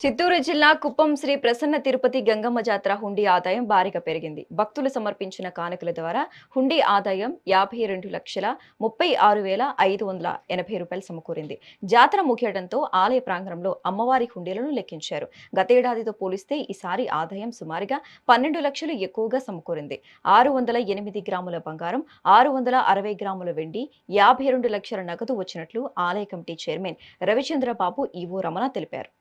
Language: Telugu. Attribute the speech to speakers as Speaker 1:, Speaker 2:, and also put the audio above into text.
Speaker 1: చిత్తూరు జిల్లా కుప్పం శ్రీ ప్రసన్న తిరుపతి గంగమ్మ జాతర హుండీ ఆదాయం భారీగా పెరిగింది. భక్తులు సమర్పించిన కానుకల ద్వారా హుండీ ఆదాయం 52,36,580 రూపాయలు సమకూరింది. జాతర ముగియడంతో ఆలయ ప్రాంగణంలో అమ్మవారి హుండీలను లెక్కించారు. గతేడాదితో పోలిస్తే ఈసారి ఆదాయం సుమారుగా 12 లక్షలు ఎక్కువగా సమకూరింది. 608 గ్రాముల బంగారం, 660 గ్రాముల వెండి, 52 లక్షల నగదు వచ్చినట్లు ఆలయ committee chairman Ravichandrababu EO Ramana తెలిపారు.